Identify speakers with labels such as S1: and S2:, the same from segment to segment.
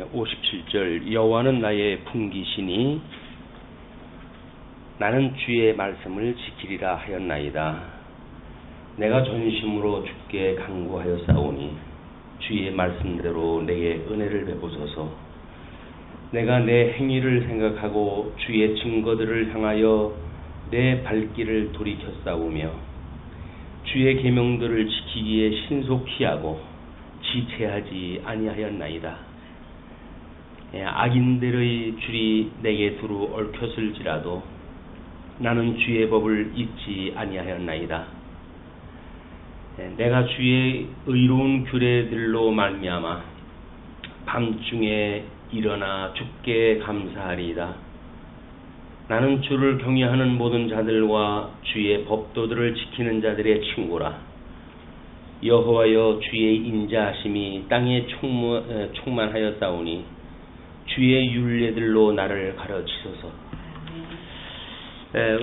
S1: 57절 여호와는 나의 풍기시니 나는 주의 말씀을 지키리라 하였나이다. 내가 전심으로 주께 간구하여 싸우니 주의 말씀대로 내게 은혜를 베푸소서. 내가 내 행위를 생각하고 주의 증거들을 향하여 내 발길을 돌이켜 싸우며 주의 계명들을 지키기에 신속히 하고 지체하지 아니하였나이다. 악인들의 줄이 내게 두루 얽혔을지라도 나는 주의 법을 잊지 아니하였나이다. 내가 주의 의로운 규례들로 말미암아 밤중에 일어나 주께 감사하리이다. 나는 주를 경외하는 모든 자들과 주의 법도들을 지키는 자들의 친구라. 여호와여, 주의 인자하심이 땅에 충만하였사오니 주의 율례들로 나를 가르치소서.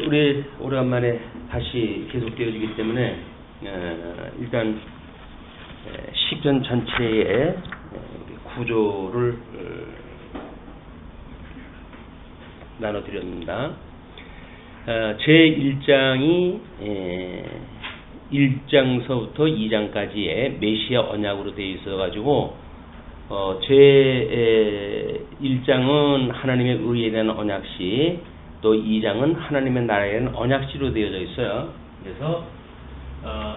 S1: 우리 오래간만에 다시 계속되어지기 때문에 일단 시편 전체의 구조를 나눠드렸습니다. 제1장이 1장서부터 2장까지의 메시아 언약으로 되어 있어가지고 제1장은 하나님의 의에 대한 언약시, 또 2장은 하나님의 나라에 대한 언약시로 되어져 있어요. 그래서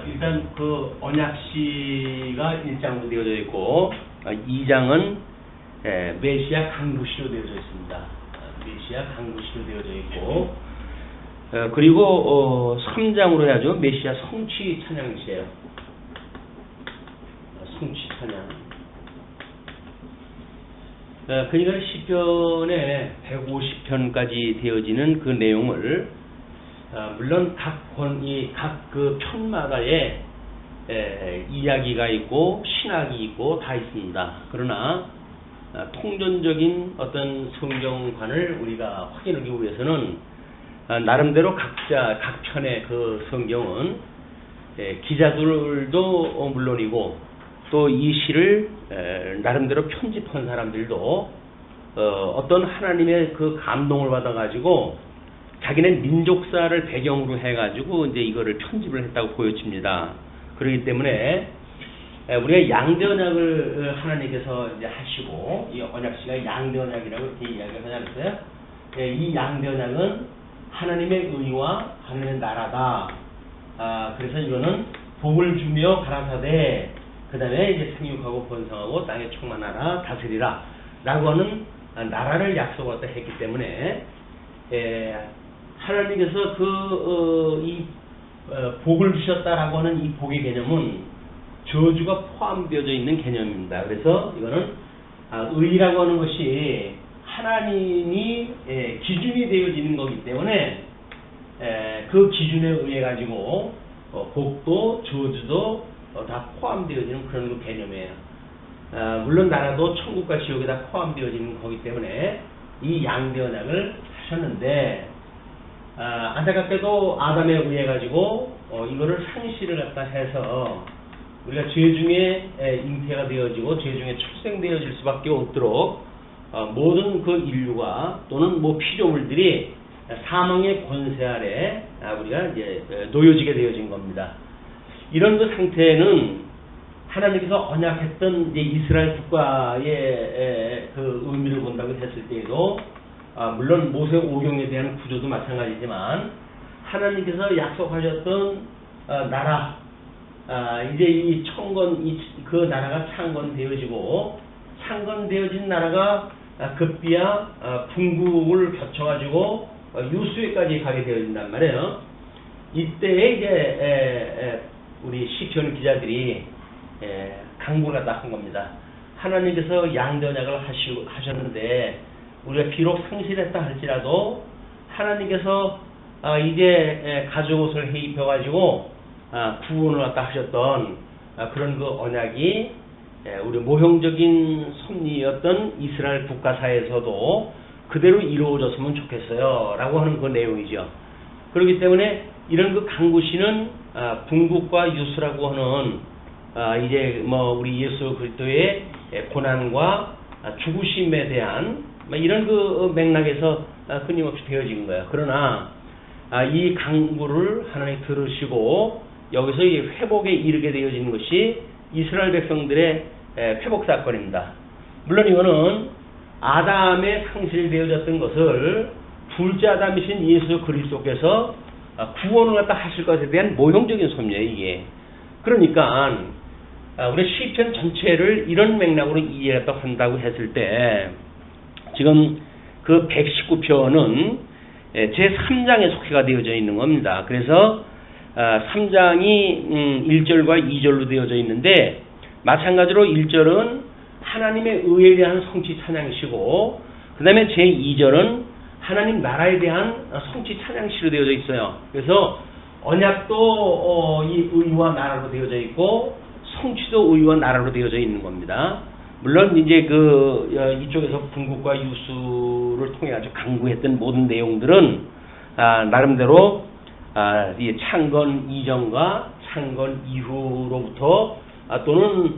S1: 일단 그 언약시가 1장으로 되어져 있고 2장은 메시아 강구시로 되어져 있습니다. 메시아 강구시로 되어져 있고 그리고 3장으로 해야죠. 메시아 성취 찬양시예요. 성취 찬양. 그러니까 시편의 150편까지 되어지는 그 내용을 물론 각 그 편마다의 이야기가 있고 신학이 있고 다 있습니다. 그러나 통전적인 어떤 성경관을 우리가 확인하기 위해서는 나름대로 각 편의 그 성경은 기자들도 물론이고 또 이 시를 나름대로 편집한 사람들도 어떤 하나님의 그 감동을 받아가지고 자기네 민족사를 배경으로 해가지고 이제 이거를 편집을 했다고 보여집니다. 그렇기 때문에 우리가 양대 언약을 하나님께서 이제 하시고 이 언약시가 양대 언약이라고 이렇게 이야기를 하지 않았어요? 이 양대 언약은 하나님의 의와 하나님의 나라다. 그래서 이거는 복을 주며 가라사대 그 다음에 이제 생육하고 번성하고 땅에 충만하라 다스리라 라고 하는 나라를 약속하다 했기 때문에 하나님께서 복을 주셨다라고 하는 이 복의 개념은 저주가 포함되어져 있는 개념입니다. 그래서 이거는 의라고 하는 것이 하나님이 기준이 되어지는 거기 때문에 그 기준에 의해 가지고 복도 저주도 다 포함되어지는 그런 그 개념이에요. 물론 나라도 천국과 지옥에 다 포함되어지는 거기 때문에 이 양대 언약을 하셨는데 안타깝게도 아담에 의해 가지고 이거를 상실을 갖다 해서 우리가 죄 중에 잉태가 되어지고 죄 중에 출생되어질 수밖에 없도록 모든 그 인류가 또는 뭐 피조물들이 사망의 권세 아래 우리가 이제 놓여지게 되어진 겁니다. 이런 그 상태는 하나님께서 언약했던 이제 이스라엘 국가의 그 의미를 본다고 했을 때에도 물론 모세 오경에 대한 구조도 마찬가지지만 하나님께서 약속하셨던 나라 이제 이 그 나라가 창건되어지고 창건되어진 나라가 급비야 분국을 거쳐가지고 유수에까지 가게 되어진단 말이에요. 이때에 이제 우리 시편 기자들이 강구를 갖다 한 겁니다. 하나님께서 양대 언약을 하셨는데 우리가 비록 상실했다 할지라도 하나님께서 이제 가죽옷을 해입혀가지고 구원을 갖다 하셨던 그런 그 언약이 우리 모형적인 섭리였던 이스라엘 국가사에서도 그대로 이루어졌으면 좋겠어요 라고 하는 그 내용이죠. 그렇기 때문에 이런 그 강구시는 분국과 유수라고 하는 이제 뭐 우리 예수 그리스도의 고난과 죽으심에 대한 이런 그 맥락에서 끊임없이 되어진 거예요. 그러나 이 강구를 하나님 들으시고 여기서 이 회복에 이르게 되어지는 것이 이스라엘 백성들의 회복 사건입니다. 물론 이거는 아담에 상실되어졌던 것을 둘째 아담이신 예수 그리스도께서 구원을 갖다 하실 것에 대한 모형적인 섭리예요, 이게. 그러니까 우리 시편 전체를 이런 맥락으로 이해한다고 했을 때 지금 그 119편은 제3장에 속해가 되어져 있는 겁니다. 그래서 3장이 1절과 2절로 되어져 있는데 마찬가지로 1절은 하나님의 의에 대한 성취 찬양시고 그 다음에 제2절은 하나님 나라에 대한 성취 찬양시로 되어져 있어요. 그래서 언약도 이 의와 나라로 되어져 있고 성취도 의와 나라로 되어져 있는 겁니다. 물론 이제 이쪽에서 분국과 유수를 통해 아주 강구했던 모든 내용들은 나름대로 이 창건 이전과 창건 이후로부터 또는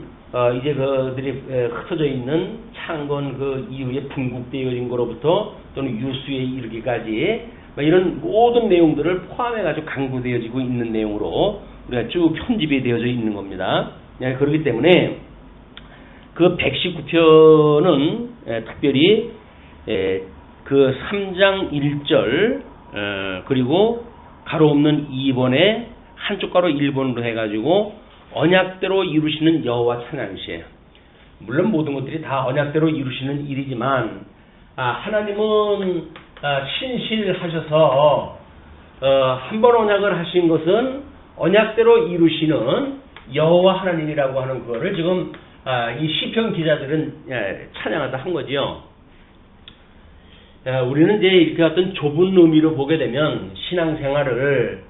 S1: 이제 그들이 흩어져 있는 창건 그 이후에 분국되어진 거로부터 또는 유수에 이르기까지 이런 모든 내용들을 포함해 가지고 강구되어지고 있는 내용으로 우리가 쭉 편집이 되어져 있는 겁니다. 그렇기 때문에 그 119편은 특별히 그 3장 1절 그리고 가로 없는 2번에 한쪽 가로 1번으로 해가지고 언약대로 이루시는 여호와 찬양시예요. 물론 모든 것들이 다 언약대로 이루시는 일이지만 하나님은 신실하셔서 한 번 언약을 하신 것은 언약대로 이루시는 여호와 하나님이라고 하는 그거를 지금 이 시편 기자들은 찬양하다 한 거지요. 우리는 이제 이렇게 어떤 좁은 의미로 보게 되면 신앙생활을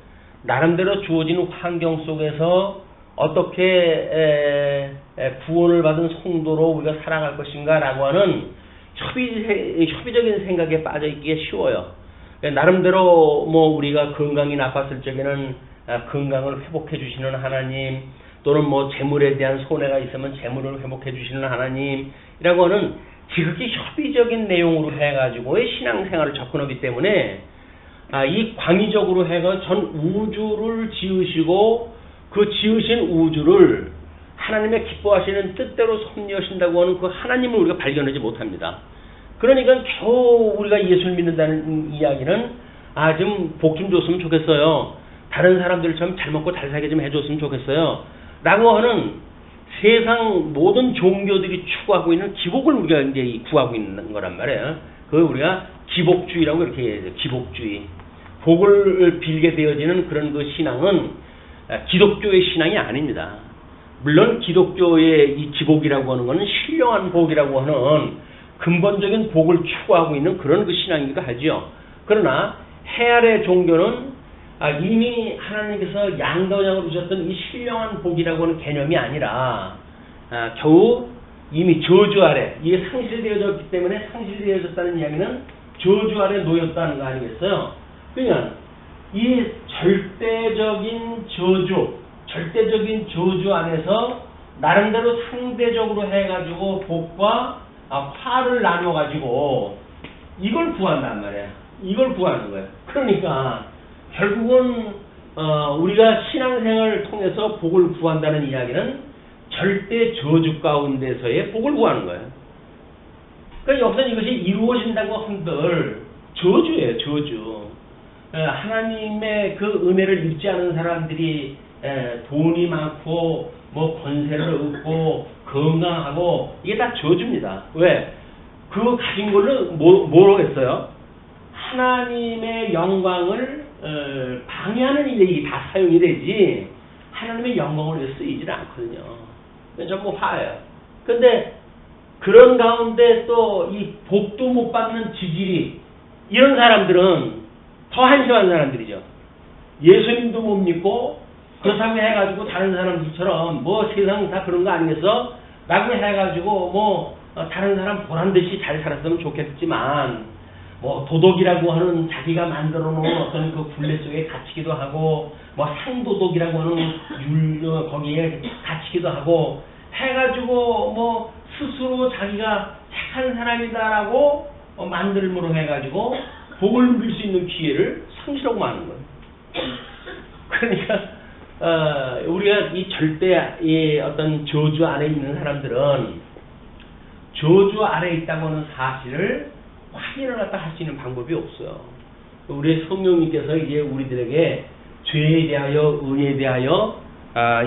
S1: 나름대로 주어진 환경 속에서 어떻게 구원을 받은 성도로 우리가 살아갈 것인가라고 하는 협의적인 생각에 빠져 있기가 쉬워요. 나름대로 우리가 건강이 나빴을 적에는 건강을 회복해 주시는 하나님, 또는 재물에 대한 손해가 있으면 재물을 회복해 주시는 하나님이라고 하는 지극히 협의적인 내용으로 해가지고의 신앙생활을 접근하기 때문에 이 광의적으로 해가 전 우주를 지으시고 그 지으신 우주를 하나님의 기뻐하시는 뜻대로 섭리하신다고 하는 그 하나님을 우리가 발견하지 못합니다. 그러니까 겨우 우리가 예수를 믿는다는 이야기는 좀 복 좀 줬으면 좋겠어요. 다른 사람들처럼 잘 먹고 잘 살게 좀 해줬으면 좋겠어요. 라고 하는 세상 모든 종교들이 추구하고 있는 기복을 우리가 이제 구하고 있는 거란 말이에요. 그걸 우리가 기복주의라고 이렇게 얘기해요. 기복주의. 복을 빌게 되어지는 그런 그 신앙은 기독교의 신앙이 아닙니다. 물론 기독교의 이 기복이라고 하는 것은 신령한 복이라고 하는 근본적인 복을 추구하고 있는 그런 그 신앙이기도 하죠. 그러나 해아래 종교는 이미 하나님께서 양도장으로 주셨던 이 신령한 복이라고 하는 개념이 아니라 겨우 이미 저주 아래, 이게 상실되어졌기 때문에 상실되어졌다는 이야기는 저주 아래 놓였다는 거 아니겠어요? 그러니까 이 절대적인 저주 안에서 나름대로 상대적으로 해가지고 복과 화를 나눠가지고 이걸 구한단 말이에요. 이걸 구하는 거예요. 그러니까 결국은 우리가 신앙생활을 통해서 복을 구한다는 이야기는 절대 저주 가운데서의 복을 구하는 거예요. 그러니까 여기서 이것이 이루어진다고 한들 저주예요. 저주. 하나님의 그 은혜를 입지 않은 사람들이 돈이 많고 권세를 얻고 건강하고 이게 다 저주입니다. 왜? 그거 가진 걸로 뭐라고 했어요? 하나님의 영광을 방해하는 일이 다 사용이 되지 하나님의 영광을 위해 쓰이질 않거든요. 전부 화예요. 근데 그런 가운데 또 이 복도 못 받는 지질이 이런 사람들은 더 한심한 사람들이죠. 예수님도 못 믿고 그렇다고 해가지고 다른 사람들처럼 세상 다 그런 거 아니겠어? 라고 해가지고 다른 사람 보란듯이 잘 살았으면 좋겠지만 도덕이라고 하는 자기가 만들어 놓은 어떤 그 굴레 속에 갇히기도 하고 상도덕이라고 하는 거기에 갇히기도 하고 해가지고 스스로 자기가 착한 사람이다라고 만들므로 해가지고 복을 누릴 수 있는 기회를 상실하고 마는 거예요. 그러니까 우리가 이 절대 어떤 저주 안에 있는 사람들은 저주 아래 있다고 하는 사실을 확인을 갖다 할 수 있는 방법이 없어요. 우리 성령님께서 이제 우리들에게 죄에 대하여 의에 대하여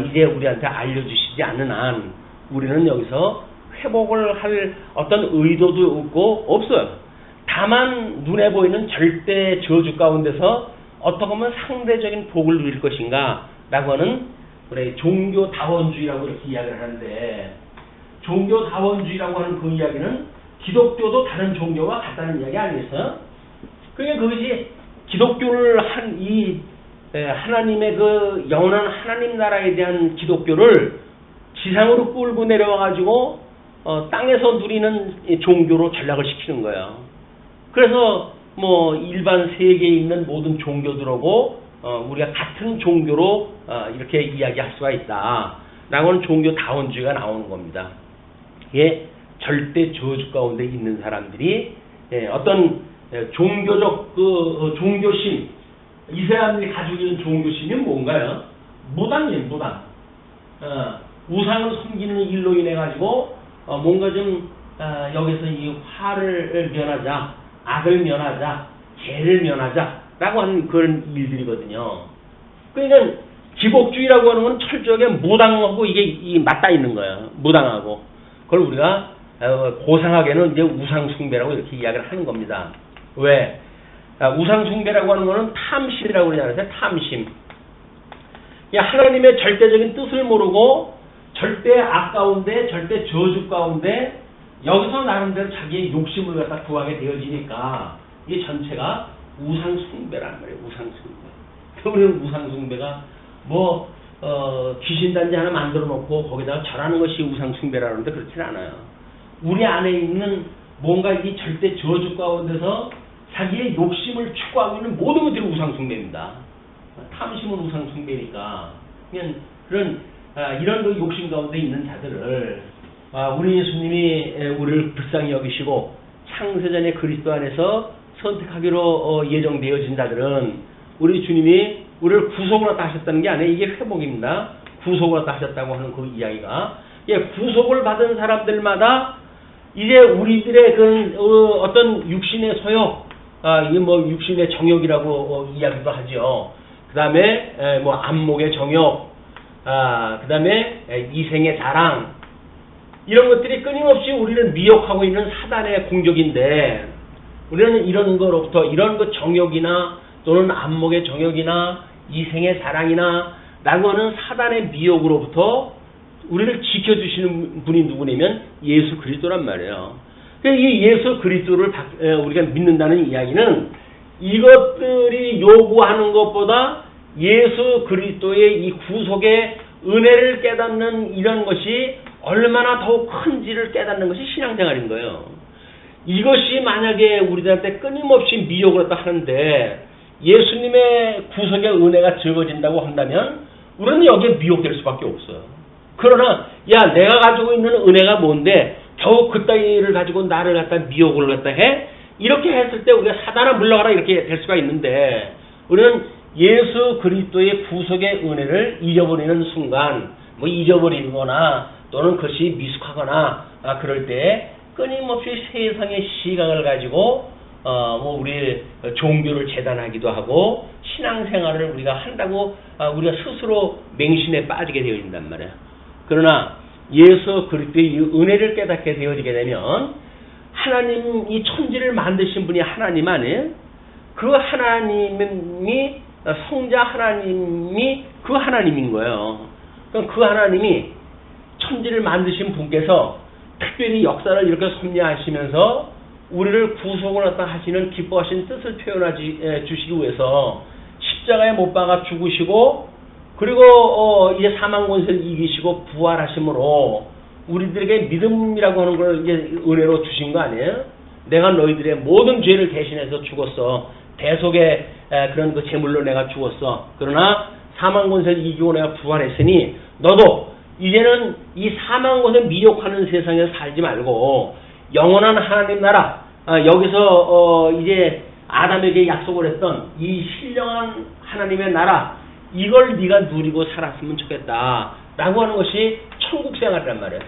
S1: 이제 우리한테 알려주시지 않는 한 우리는 여기서 회복을 할 어떤 의도도 없고 없어요. 다만 눈에 보이는 절대 저주 가운데서 어떻게 하면 상대적인 복을 누릴 것인가 라고 하는 우리 종교다원주의라고 이렇게 이야기를 하는데, 종교다원주의라고 하는 그 이야기는 기독교도 다른 종교와 같다는 이야기 아니겠어요? 그러니까 그것이 기독교를 하나님의 그 영원한 하나님 나라에 대한 기독교를 지상으로 끌고 내려와가지고 땅에서 누리는 종교로 전락을 시키는 거예요. 그래서 뭐 일반 세계에 있는 모든 종교들하고 우리가 같은 종교로 이렇게 이야기할 수가 있다 라고 하는 종교다원주의가 나오는 겁니다. 예, 절대 저주 가운데 있는 사람들이 어떤 종교적 종교심, 이 사람들이 가지고 있는 종교심이 뭔가요? 무당이에요, 무당. 우상을 섬기는 일로 인해 가지고 뭔가 좀 여기서 이 화를 면하자, 악을 면하자, 죄를 면하자라고 하는 그런 일들이거든요. 그러니까 기복주의라고 하는 건 철저하게 무당하고 이게 맞닿아 있는 거예요. 무당하고. 그걸 우리가 고상하게는 이제 우상숭배라고 이렇게 이야기를 하는 겁니다. 왜? 우상숭배라고 하는 거는 탐심이라고 그러잖아요. 탐심. 하나님의 절대적인 뜻을 모르고 절대 악 가운데, 절대 저주 가운데 여기서 나름대로 자기의 욕심을 갖다 구하게 되어지니까 이게 전체가 우상숭배라는 거예요. 우상숭배. 우리는 우상숭배가 귀신단지 하나 만들어 놓고 거기다가 절하는 것이 우상숭배라는데 그렇진 않아요. 우리 안에 있는 뭔가 이 절대 저주 가운데서 자기의 욕심을 추구하고 있는 모든 것들이 우상숭배입니다. 탐심은 우상숭배니까 그냥 이런 그 욕심 가운데 있는 자들을 우리 예수님이 우리를 불쌍히 여기시고 창세전에 그리스도 안에서 선택하기로 예정되어진 자들은 우리 주님이 우리를 구속을 갖다 하셨다는 게 아니에요. 이게 회복입니다. 구속을 갖다 하셨다고 하는 그 이야기가, 구속을 받은 사람들마다 이제 우리들의 그 어떤 육신의 소욕, 이게 육신의 정욕이라고 이야기도 하죠. 그 다음에 안목의 정욕, 그 다음에 이생의 자랑, 이런 것들이 끊임없이 우리를 미혹하고 있는 사단의 공격인데, 우리는 이런 거로부터, 이런 그 정욕이나 또는 안목의 정욕이나 이생의 자랑이나 라고 하는 사단의 미혹으로부터 우리를 지켜주시는 분이 누구냐면 예수 그리스도란 말이에요. 이 예수 그리스도를 우리가 믿는다는 이야기는 이것들이 요구하는 것보다 예수 그리스도의 이 구속의 은혜를 깨닫는 이런 것이 얼마나 더욱 큰지를 깨닫는 것이 신앙생활인 거예요. 이것이 만약에 우리들한테 끊임없이 미혹을 하는데 예수님의 구속의 은혜가 적어진다고 한다면 우리는 여기에 미혹될 수밖에 없어요. 그러나 내가 가지고 있는 은혜가 뭔데 겨우 그따위를 가지고 나를 갖다 미혹을 갖다 해? 이렇게 했을 때 우리가 사단아 물러가라 이렇게 될 수가 있는데, 우리는 예수 그리스도의 구속의 은혜를 잊어버리는 순간, 잊어버리거나 또는 그것이 미숙하거나 그럴 때 끊임없이 세상의 시각을 가지고 우리 종교를 재단하기도 하고 신앙생활을 우리가 한다고 우리가 스스로 맹신에 빠지게 되어진단 말이에요. 그러나 예수 그리스도의 은혜를 깨닫게 되어지게 되면 하나님, 이 천지를 만드신 분이 하나님 아니에요? 그 하나님이 성자 하나님이 그 하나님인 거예요. 그럼 그 하나님이 천지를 만드신 분께서 특별히 역사를 이렇게 섭리하시면서 우리를 구속을 갖다 하시는 기뻐하신 뜻을 표현하지 주시기 위해서 십자가에 못 박아 죽으시고, 그리고 이제 사망 권세를 이기시고 부활하심으로 우리들에게 믿음이라고 하는 걸 이제 은혜로 주신 거 아니에요? 내가 너희들의 모든 죄를 대신해서 죽었어. 대속의 그런 그 제물로 내가 죽었어. 그러나 사망 권세를 이기고 내가 부활했으니 너도 이제는 이 사망 권세 미혹하는 세상에서 살지 말고 영원한 하나님 나라, 여기서 이제 아담에게 약속을 했던 이 신령한 하나님의 나라, 이걸 네가 누리고 살았으면 좋겠다라고 하는 것이 천국 생활이란 말이에요.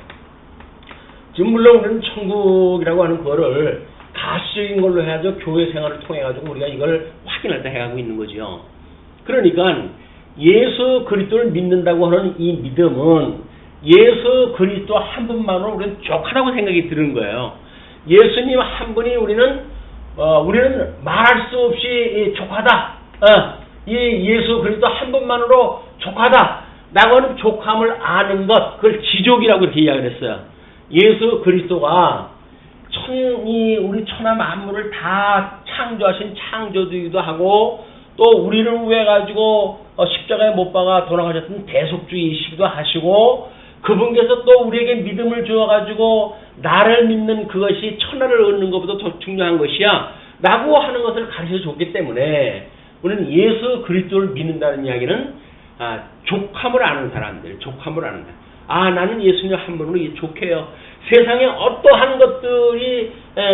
S1: 지금 물론 우리는 천국이라고 하는 거를 가시적인 걸로 해가지고 교회 생활을 통해가지고 우리가 이걸 확인할 때 해가고 있는 거죠. 그러니까 예수 그리스도를 믿는다고 하는 이 믿음은 예수 그리스도 한 분만으로 우리는 족하다고 생각이 드는 거예요. 예수님 한 분이 우리는 말할 수 없이 족하다. 이 예수 그리스도 한 분만으로 족하다. 라고 하는 족함을 아는 것, 그걸 지족이라고 이렇게 이야기를 했어요. 예수 그리스도가 우리 천하 만물을 다 창조하신 창조주이기도 하고, 또 우리를 위해 가지고 십자가에 못 박아 돌아가셨던 대속주이시기도 하시고, 그분께서 또 우리에게 믿음을 주어가지고 나를 믿는 그것이 천하를 얻는 것보다 더 중요한 것이야 라고 하는 것을 가르쳐 줬기 때문에 우리는 예수 그리스도를 믿는다는 이야기는 족함을 아는 사람들, 족함을 아는 사람. 나는 예수님 한 분으로 족해요. 세상에 어떠한 것들이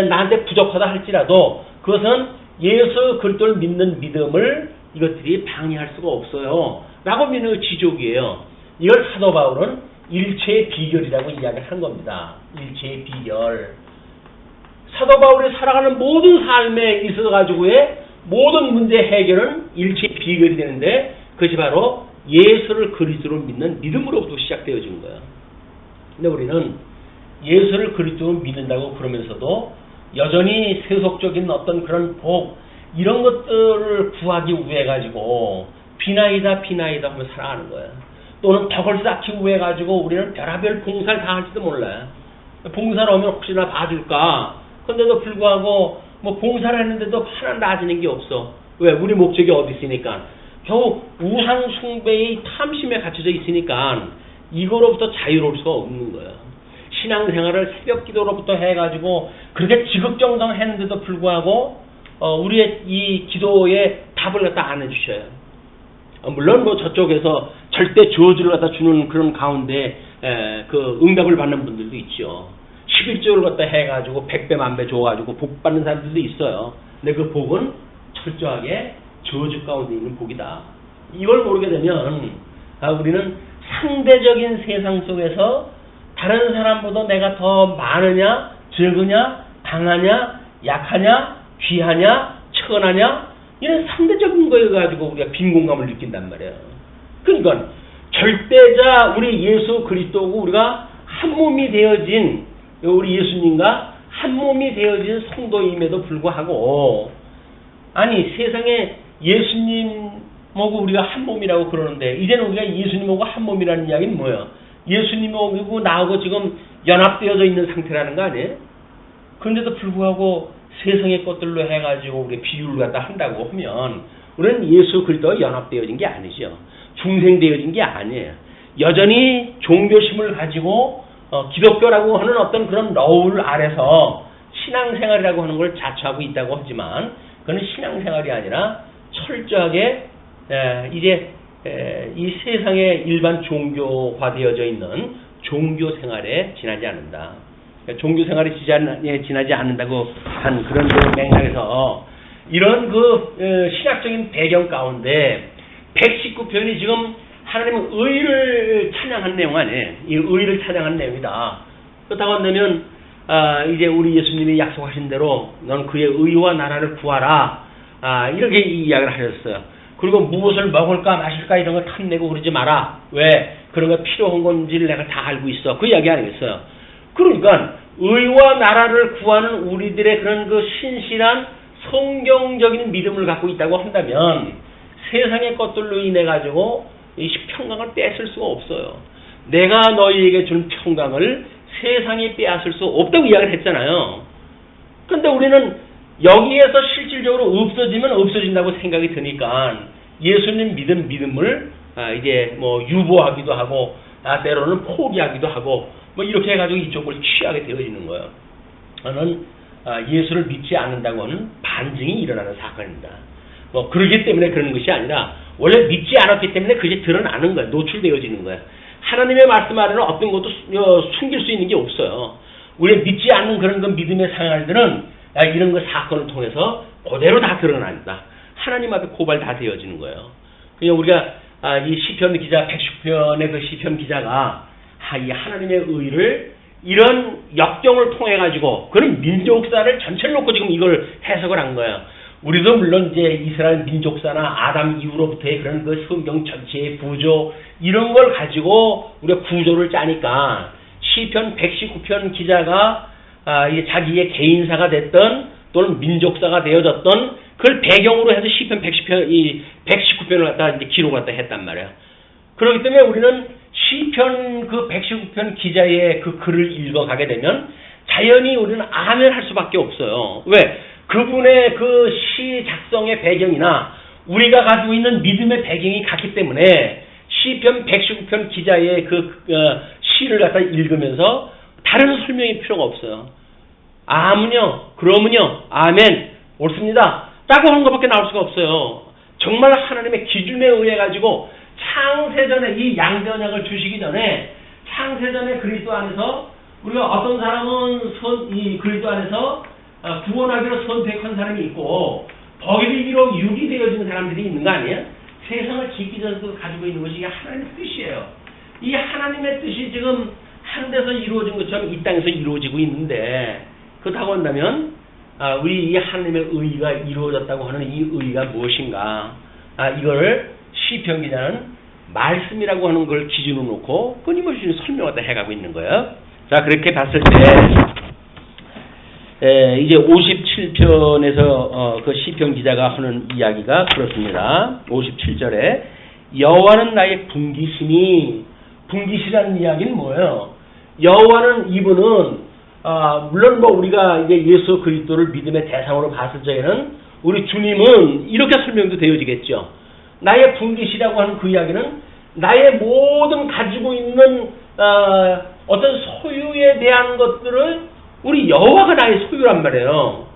S1: 나한테 부족하다 할지라도 그것은 예수 그리스도를 믿는 믿음을 이것들이 방해할 수가 없어요 라고 믿는 지족이에요. 이걸 사도 바울은 일체의 비결이라고 이야기를 한 겁니다. 일체의 비결. 사도 바울이 살아가는 모든 삶에 있어가지고의 모든 문제 해결은 일체의 비결이 되는데 그것이 바로 예수를 그리스도로 믿는 믿음으로부터 시작되어진 거예요. 근데 우리는 예수를 그리스도로 믿는다고 그러면서도 여전히 세속적인 어떤 그런 복 이런 것들을 구하기 위해 가지고 비나이다 하며 살아가는 거예요. 또는 덕을 쌓기 위해 가지고 우리는 별의별 봉사를 다 할지도 몰라요. 봉사를 하면 혹시나 봐줄까? 근데도 불구하고 뭐 봉사를 했는데도 하나 나아지는 게 없어. 왜? 우리 목적이 어디 있으니까. 겨우 우상 숭배의 탐심에 갇혀져 있으니까 이거로부터 자유로울 수가 없는 거예요. 신앙생활을 새벽 기도로부터 해가지고 그렇게 지극정성했는데도 불구하고 우리의 이 기도에 답을 갖다 안 해주셔요. 물론 뭐 저쪽에서 절대 저주를 갖다 주는 그런 가운데 그 응답을 받는 분들도 있죠. 11조를 갖다 해가지고 100배 만배 줘가지고 복 받는 사람들도 있어요. 근데 그 복은 철저하게 저주 가운데 있는 복이다. 이걸 모르게 되면 우리는 상대적인 세상 속에서 다른 사람보다 내가 더 많으냐, 적으냐, 강하냐, 약하냐, 귀하냐, 천하냐 이런 상대적인 거에 가지고 우리가 빈곤감을 느낀단 말이에요. 그러니까 절대자 우리 예수 그리스도고 우리가 한 몸이 되어진 우리 예수님과 한 몸이 되어진 성도임에도 불구하고 아니 세상에 예수님하고 우리가 한 몸이라고 그러는데 이제는 우리가 예수님하고 한 몸이라는 이야기는 뭐예요? 예수님하고 나하고 지금 연합되어져 있는 상태라는 거 아니에요? 그런데도 불구하고 세상의 것들로 해가지고 우리 비유를 갖다 한다고 하면 우리는 예수 그리스도와 연합되어진 게 아니죠. 중생되어진 게 아니에요. 여전히 종교심을 가지고 기독교라고 하는 어떤 그런 러울 아래서 신앙생활이라고 하는 걸 자처하고 있다고 하지만 그건 신앙생활이 아니라 철저하게 이제 이 세상에 일반 종교화되어져 있는 종교생활에 지나지 않는다. 그러니까 종교생활에 지나지 않는다고 한 그런 맥락에서 이런 신학적인 배경 가운데 119편이 지금 하나님은 의를 찬양한 내용 아니에요. 이 의를 찬양한 내용이다. 그렇다고 한다면 이제 우리 예수님이 약속하신 대로 넌 그의 의와 나라를 구하라. 이렇게 이야기를 하셨어요. 그리고 무엇을 먹을까 마실까 이런 걸 탐내고 그러지 마라. 왜? 그런 거 필요한 건지를 내가 다 알고 있어. 그 이야기 아니겠어요. 그러니까 의와 나라를 구하는 우리들의 그런 그 신실한 성경적인 믿음을 갖고 있다고 한다면 세상의 것들로 인해 가지고 이 평강을 뺏을 수가 없어요. 내가 너희에게 준 평강을 세상이 빼앗을 수 없다고 이야기를 했잖아요. 그런데 우리는 여기에서 실질적으로 없어지면 없어진다고 생각이 드니까 예수님 믿음을 이제 뭐 유보하기도 하고 때로는 포기하기도 하고 뭐 이렇게 해가지고 이쪽을 취하게 되어지는 거예요. 저는 예수를 믿지 않는다고 하는 반증이 일어나는 사건입니다. 뭐 그러기 때문에 그러는 것이 아니라 원래 믿지 않았기 때문에 그게 드러나는 거예요. 노출되어지는 거예요. 하나님의 말씀 아래는 어떤 것도 숨길 수 있는 게 없어요. 우리가 믿지 않는 그런 그 믿음의 생활들은 이런 그 사건을 통해서 그대로 다 드러납니다. 하나님 앞에 고발 다 되어지는 거예요. 그냥 우리가 이 시편 기자 110편의 그 시편 기자가 이 하나님의 의를 이런 역경을 통해 가지고 그런 민족사를 전체를 놓고 지금 이걸 해석을 한 거예요. 우리도 물론 이제 이스라엘 민족사나 아담 이후로부터의 그런 그 성경 전체의 구조 이런 걸 가지고 우리가 구조를 짜니까 시편 119편 기자가 자기의 개인사가 됐던 또는 민족사가 되어졌던 그걸 배경으로 해서 시편 119편을 갖다 이제 기록을 갖다 했단 말이에요. 그렇기 때문에 우리는 시편 그 119편 기자의 그 글을 읽어가게 되면 자연히 우리는 아멘 할 수밖에 없어요. 왜? 그분의 그 시 작성의 배경이나 우리가 가지고 있는 믿음의 배경이 같기 때문에 시편 119편 기자의 그 시를 갖다 읽으면서 다른 설명이 필요가 없어요. 아문요, 그러면요, 아멘, 옳습니다. 라고 하는 것밖에 나올 수가 없어요. 정말 하나님의 기준에 의해 가지고 창세전에 이 양변약을 주시기 전에 창세전에 그리스도 안에서 우리가 어떤 사람은 이 그리스도 안에서 구원하기로 선택한 사람이 있고 버리기로 육이 되어지는 사람들이 있는 거 아니에요? 세상을 짓기 전에도 가지고 있는 것이 하나님의 뜻이에요. 이 하나님의 뜻이 지금 하늘에서 이루어진 것처럼 이 땅에서 이루어지고 있는데 그렇다고 한다면 우리 이 하나님의 의가 이루어졌다고 하는 이 의가 무엇인가? 이걸 시편 기자는 말씀이라고 하는 걸 기준으로 놓고 끊임없이 설명을 해가고 있는 거예요. 자, 그렇게 봤을 때 이제 57편에서 그 시편 기자가 하는 이야기가 그렇습니다. 57절에 여호와는 나의 분기시니, 분기시라는 이야기는 뭐예요? 여호와는 이분은 물론 뭐 우리가 이제 예수 그리스도를 믿음의 대상으로 봤을 적에는 우리 주님은 이렇게 설명도 되어지겠죠. 나의 분기시라고 하는 그 이야기는 나의 모든 가지고 있는 어떤 소유에 대한 것들을 우리 여호와가 나의 소유란 말이에요.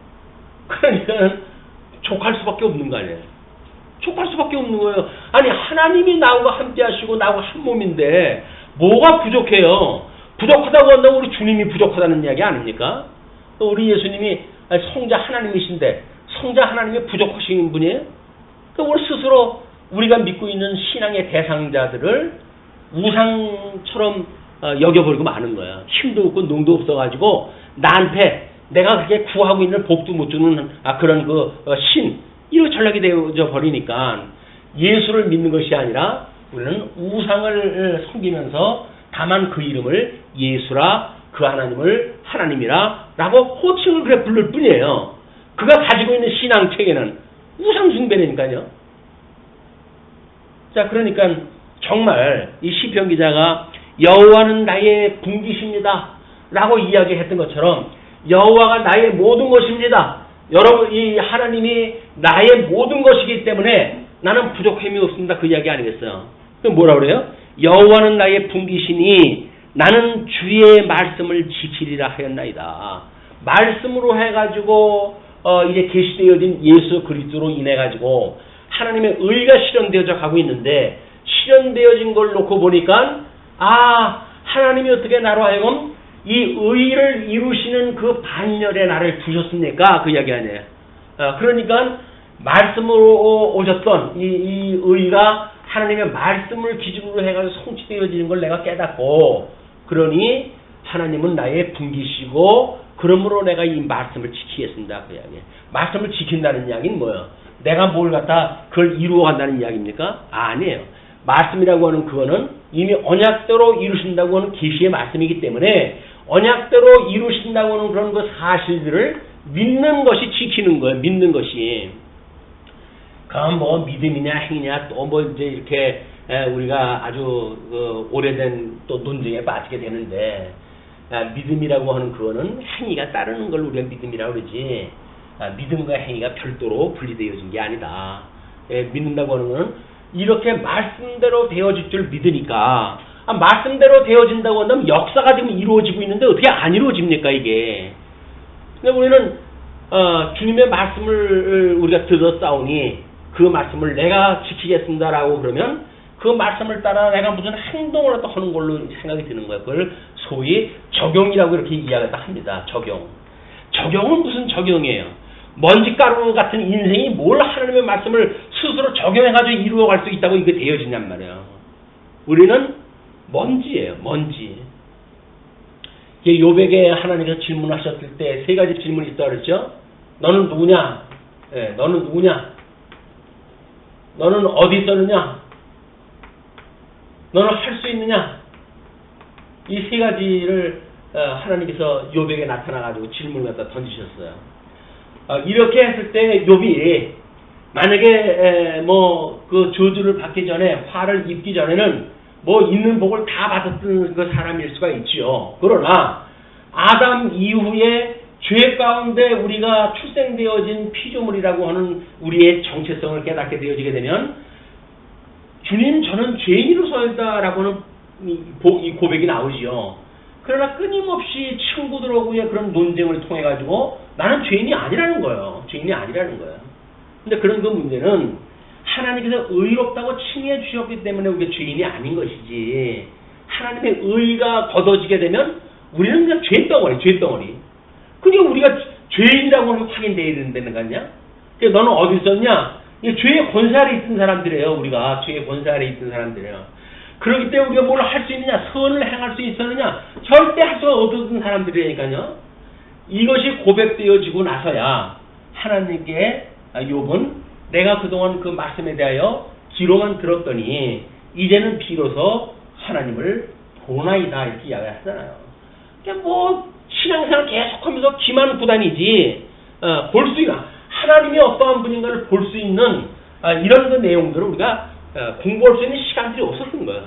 S1: 그러니까 족할 수밖에 없는 거 아니에요. 족할 수밖에 없는 거예요. 아니 하나님이 나와 함께 하시고 나와 한 몸인데 뭐가 부족해요? 부족하다고 한다고 우리 주님이 부족하다는 이야기 아닙니까? 또 우리 예수님이 성자 하나님이신데 성자 하나님이 부족하신 분이에요? 그러니까 우리 스스로 우리가 믿고 있는 신앙의 대상자들을 우상처럼 여겨버리고 마는 거야. 힘도 없고 능도 없어가지고 나한테 내가 그렇게 구하고 있는 복도 못 주는 그런 신 이렇게 전락이 되어져 버리니까 예수를 믿는 것이 아니라 우리는 우상을 섬기면서 다만 그 이름을 예수라 그 하나님을 하나님이라 라고 호칭을 그래 부를 뿐이에요. 그가 가지고 있는 신앙 체계는 우상 숭배니까요. 자, 그러니까 정말 이 시편 기자가 여호와는 나의 분기십니다 라고 이야기했던 것처럼 여호와가 나의 모든 것입니다. 여러분, 이 하나님이 나의 모든 것이기 때문에 나는 부족함이 없습니다. 그 이야기 아니겠어요? 그럼 뭐라 그래요? 여호와는 나의 분기시니 나는 주의 말씀을 지키리라 하였나이다. 말씀으로 해가지고 이제 계시되어진 예수 그리스도로 인해가지고 하나님의 의가 실현되어져 가고 있는데 실현되어진 걸 놓고 보니까 하나님이 어떻게 나로 하여금 이 의를 이루시는 그 반열에 나를 두셨습니까? 그 이야기 아니에요. 그러니까 말씀으로 오셨던 이 의가 하나님의 말씀을 기준으로 해가지고 성취되어지는 걸 내가 깨닫고 그러니 하나님은 나의 분기시고 그러므로 내가 이 말씀을 지키겠습니다. 그 이야기예요. 말씀을 지킨다는 이야기는 뭐예요? 내가 뭘 갖다 그걸 이루어 간다는 이야기입니까? 아니에요. 말씀이라고 하는 그거는 이미 언약대로 이루신다고 하는 계시의 말씀이기 때문에 언약대로 이루신다고 하는 그런 그 사실들을 믿는 것이 지키는 거예요. 믿는 것이. 그럼 뭐 믿음이냐 행위냐 또 뭐 이제 이렇게 우리가 아주 오래된 또 논쟁에 빠지게 되는데 믿음이라고 하는 그거는 행위가 따르는 걸 우리가 믿음이라고 그러지 믿음과 행위가 별도로 분리되어진 게 아니다. 믿는다고 하는 것은 이렇게 말씀대로 되어질 줄 믿으니까 말씀대로 되어진다고 한다면 역사가 지금 이루어지고 있는데 어떻게 안 이루어집니까 이게. 근데 우리는 주님의 말씀을 우리가 들었사오니 그 말씀을 내가 지키겠습니다라고 그러면 그 말씀을 따라 내가 무슨 행동을 또 하는 걸로 생각이 드는 거예요. 그걸 소위 적용이라고 이렇게 이야기를 합니다. 적용. 적용은 무슨 적용이에요? 먼지가루 같은 인생이 뭘 하나님의 말씀을 스스로 적용해가지고 이루어갈 수 있다고 이게 되어지냔 말이에요. 우리는 먼지예요. 먼지. 요백에 하나님께서 질문하셨을 때 세 가지 질문이 있다고 그랬죠. 너는 누구냐? 예, 너는 누구냐? 너는 어디 있었느냐? 너는 할 수 있느냐? 이 세 가지를 하나님께서 욥에게 나타나가지고 질문을 갖다 던지셨어요. 이렇게 했을 때 욥이 만약에 뭐 그 저주를 받기 전에 화를 입기 전에는 뭐 있는 복을 다 받았던 그 사람일 수가 있지요. 그러나 아담 이후에 죄 가운데 우리가 출생되어진 피조물이라고 하는 우리의 정체성을 깨닫게 되어지게 되면 주님 저는 죄인으로서이다라고 하는 이 고백이 나오지요. 그러나 끊임없이 친구들하고의 그런 논쟁을 통해 가지고 나는 죄인이 아니라는 거예요. 죄인이 아니라는 거예요. 근데 그런 그 문제는 하나님께서 의롭다고 칭해 주셨기 때문에 우리가 죄인이 아닌 것이지, 하나님의 의가 걷어지게 되면 우리는 그냥 죄덩어리. 그러니까 우리가 죄인이라고 하는 게 확인되어야 된다는 거 아니야? 그러니까 너는 어디 있었냐? 죄의 권세 아래 있던 사람들이에요. 우리가 죄의 권세 아래 있던 사람들이에요. 그렇기 때문에 우리가 뭘 할 수 있느냐? 선을 행할 수 있었느냐? 절대 할 수가 없었던 사람들이니까요. 이것이 고백되어지고 나서야 하나님께 욥은 내가 그동안 그 말씀에 대하여 귀로만 들었더니 이제는 비로소 하나님을 보나이다 이렇게 이야기하잖아요. 그러니까 뭐 신앙생활 계속하면서 귀만 구다니지 볼 수 있는 하나님이 어떠한 분인가를 볼 수 있는 이런 그 내용들을 우리가 공부할 수 있는 시간들이 없었던 거예요.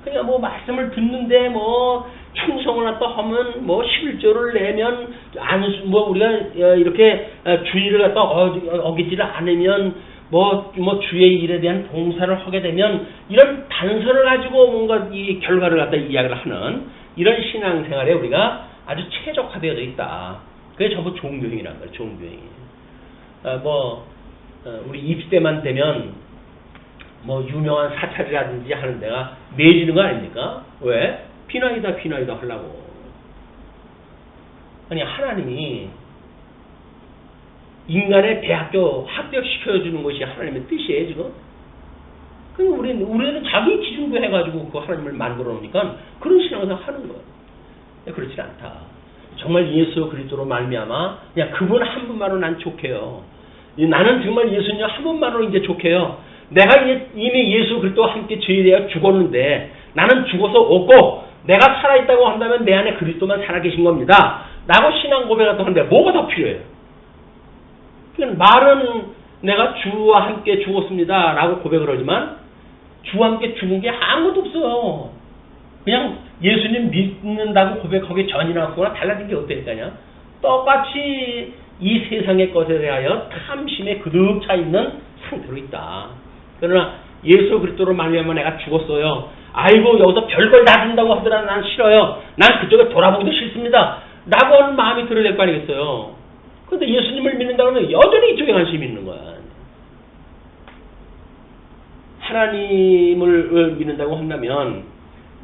S1: 그러니까 뭐 말씀을 듣는데 뭐 충성을 또 하면 뭐 11조를 내면 뭐 우리가 이렇게 주의를 갖다 어기지를 않으면 뭐 주의 일에 대한 봉사를 하게 되면 이런 단서를 가지고 뭔가 이 결과를 갖다 이야기를 하는 이런 신앙생활에 우리가 아주 최적화되어져 있다. 그게 전부 종교행위란 거예요. 종교행위. 우리 입시 때만 되면 뭐 유명한 사찰이라든지 하는 데가 매지는 거 아닙니까? 왜? 비나이다 하려고. 아니 하나님이 인간의 대학교 합격시켜주는 것이 하나님의 뜻이에요 지금. 그러니까 우리는 자기 기준도 해가지고 그 하나님을 만들어 놓으니까 그런 신앙을 하는 거예요. 그렇지 않다. 정말 예수 그리스도로 말미암아 그냥 그분 한 분만으로 난 족해요. 나는 정말 예수님 한 분만으로 이제 족해요. 내가 이미 예수 그리스도와 함께 죄에 대하여 죽었는데 나는 죽어서 없고 내가 살아있다고 한다면 내 안에 그리스도만 살아계신 겁니다. 라고 신앙 고백을 하는데 뭐가 더 필요해요? 그러니까 말은 내가 주와 함께 죽었습니다. 라고 고백을 하지만 주와 함께 죽은 게 아무것도 없어요. 그냥 예수님 믿는다고 고백하기 전이나 후나 달라진 게 어때니까요? 똑같이 이 세상의 것에 대하여 탐심에 그득 차 있는 상태로 있다. 그러나 예수 그리스도로 말미암아 내가 죽었어요. 아이고 여기서 별걸 다 준다고 하더라 난 싫어요. 난 그쪽에 돌아보기도 싫습니다. 라고 하는 마음이 들어야 될 거 아니겠어요. 그런데 예수님을 믿는다고 하면 여전히 이쪽에 관심이 있는 거야. 하나님을 믿는다고 한다면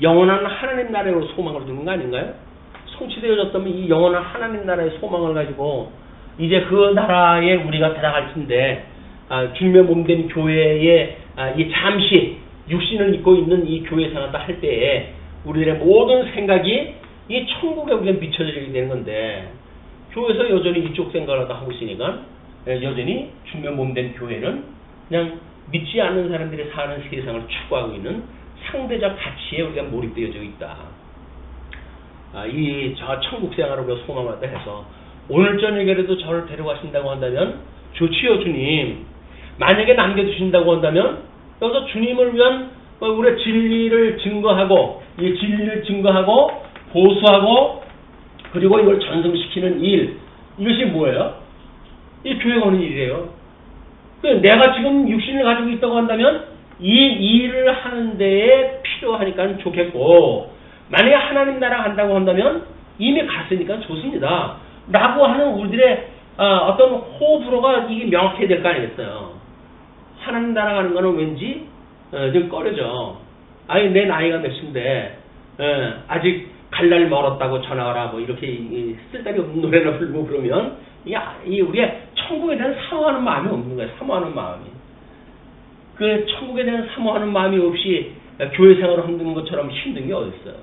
S1: 영원한 하나님 나라로 소망을 두는 거 아닌가요? 성취되어졌다면 이 영원한 하나님 나라의 소망을 가지고 이제 그 나라에 우리가 들어갈 텐데 주님의 몸된 교회에 이 잠시 육신을 입고 있는 이 교회 생활을 할 때에 우리들의 모든 생각이 이 천국에 우리가 비춰지게 되는 건데 교회에서 여전히 이쪽 생각을 하고 있으니까 여전히 주님의 몸된 교회는 그냥 믿지 않는 사람들이 사는 세상을 추구하고 있는 상대적 가치에 우리가 몰입되어져 있다. 이 천국 생활을 우리가 소망한다 해서 오늘 저녁에라도 저를 데려가신다고 한다면 좋지요 주님. 만약에 남겨두신다고 한다면 여기서 주님을 위한 우리의 진리를 증거하고 이 진리를 증거하고 보수하고 그리고 이걸 전승시키는 일, 이것이 뭐예요? 이 교회가 하는 일이에요. 내가 지금 육신을 가지고 있다고 한다면 이 일을 하는 데에 필요하니까 좋겠고 만약에 하나님 나라 간다고 한다면 이미 갔으니까 좋습니다. 라고 하는 우리들의 어떤 호불호가 이게 명확해야 될 거 아니겠어요. 하나님 나라 가는 거는 왠지 좀 꺼려져. 아니 내 나이가 몇인데 아직 갈 날 멀었다고 전화하라 뭐 이렇게 쓸데기 없는 노래나 부르고 그러면 이 우리가 천국에 대한 사모하는 마음이 없는 거예요. 사모하는 마음이. 그 천국에 대한 사모하는 마음이 없이 교회 생활을 하는 것처럼 힘든 게 어딨어요.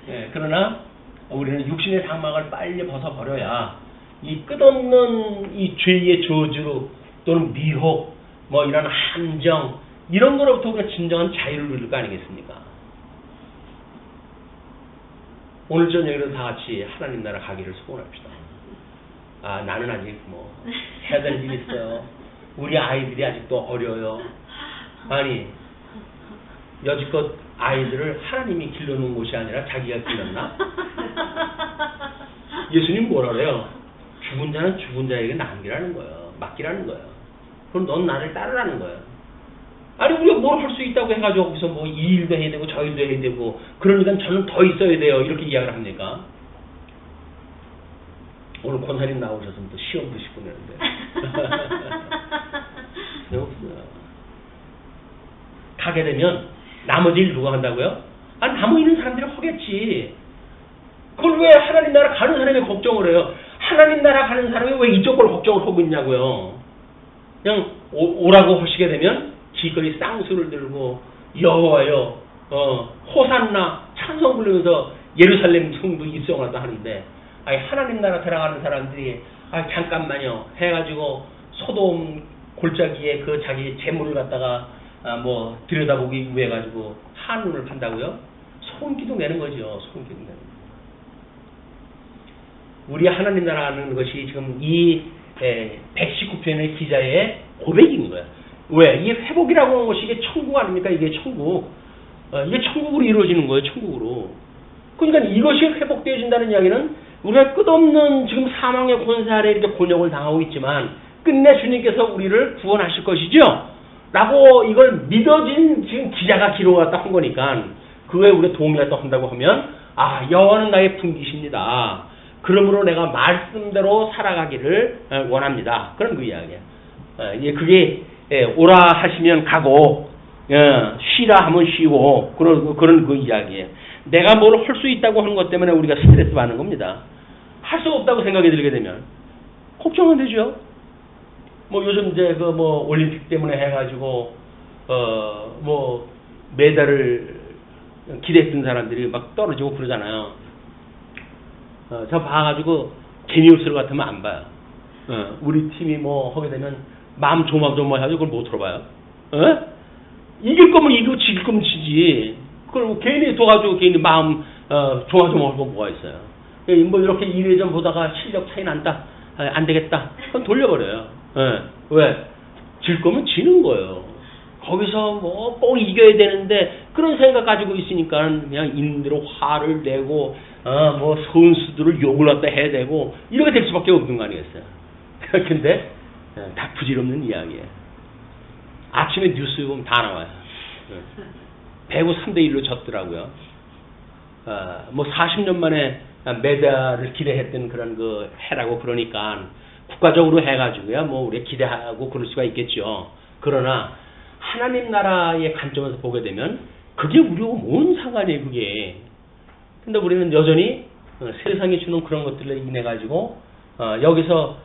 S1: 예, 그러나 우리는 육신의 상막을 빨리 벗어버려야 이 끝없는 이 죄의 저주 또는 미혹 뭐 이런 함정 이런 거로부터 우리가 진정한 자유를 누릴 거 아니겠습니까? 오늘 저녁에도 다 같이 하나님 나라 가기를 소원합시다. 아, 나는 아직 뭐 해야 될 일이 있어요. 우리 아이들이 아직도 어려요. 아니, 여지껏 아이들을 하나님이 길러놓은 곳이 아니라 자기가 길렀나? 예수님 뭐라 그래요? 죽은 자는 죽은 자에게 남기라는 거예요. 맡기라는 거예요. 그럼 넌 나를 따르라는 거예요. 아니, 우리가 뭘 할 수 있다고 해가지고 거기서 뭐 이 일도 해야 되고 저 일도 해야 되고 그러니까 저는 더 있어야 돼요. 이렇게 이야기를 합니까? 오늘 권사님 나오셨으면 또 시험 드시고 그러는데. 없어요. 가게 되면 나머지 일 누가 한다고요? 아, 나무 있는 사람들이 하겠지. 그걸 왜 하나님 나라 가는 사람이 걱정을 해요? 하나님 나라 가는 사람이 왜 이쪽 걸 걱정을 하고 있냐고요. 그냥 오라고 하시게 되면 길거리 쌍수를 들고 여호와여 호산나 찬송 부르면서 예루살렘 성도 입성하다 하는데 아니 하나님 나라 들어가는 사람들이 아 잠깐만요 해가지고 소돔 골짜기에 그 자기 재물을 갖다가 뭐 들여다보기 위해 가지고 한눈을 판다고요? 소원기도 내는 거죠. 소원기도 내는 거. 우리 하나님 나라 하는 것이 지금 이 119편의 기자의 고백인 거야. 왜? 이게 회복이라고 하는 것이 이게 천국 아닙니까? 이게 천국. 이게 천국으로 이루어지는 거예요. 천국으로. 그러니까 이것이 회복되어진다는 이야기는 우리가 끝없는 지금 사망의 권세 아래 이렇게 곤욕을 당하고 있지만 끝내 주님께서 우리를 구원하실 것이죠. 라고 이걸 믿어진 지금 기자가 기록을 한 거니까 그거에 우리가 동의를 또 한다고 하면 아 여호와는 나의 분기십니다. 그러므로 내가 말씀대로 살아가기를 원합니다. 그런 그 이야기야. 그게 오라 하시면 가고 쉬라 하면 쉬고 그런 그 이야기예요. 내가 뭘 할 수 있다고 하는 것 때문에 우리가 스트레스 받는 겁니다. 할 수 없다고 생각이 들게 되면 걱정은 되죠. 뭐 요즘 이제 그 뭐 올림픽 때문에 해가지고 뭐 메달을 기대했던 사람들이 막 떨어지고 그러잖아요. 저 봐가지고 재미없을 것 같으면 안 봐요. 우리 팀이 뭐 하게 되면 마음 조마조마해가지고 그걸 못 들어봐요. 이길 거면 이기고 지길 거면 지지. 그걸 괜히 둬가지고 괜히 마음 조마조마하고 뭐가 있어요. 뭐 이렇게 2회전 보다가 실력 차이 난다. 안 되겠다. 그럼 돌려버려요. 왜? 질 거면 지는 거예요. 거기서 뭐 꼭 이겨야 되는데 그런 생각 가지고 있으니까 그냥 있는 대로 화를 내고 뭐 선수들을 욕을 갖다 해야 되고 이렇게 될 수밖에 없는 거 아니겠어요. 근데 다 부질없는 이야기예요. 아침에 뉴스 보면 다 나와요. 배구 3대1로 졌더라고요. 뭐 40년 만에 메달을 기대했던 그런 그 해라고 그러니까 국가적으로 해가지고야 뭐 우리가 기대하고 그럴 수가 있겠죠. 그러나 하나님 나라의 관점에서 보게 되면 그게 우리하고 뭔 상관이에요, 그게. 근데 우리는 여전히 세상이 주는 그런 것들을 인해 가지고 여기서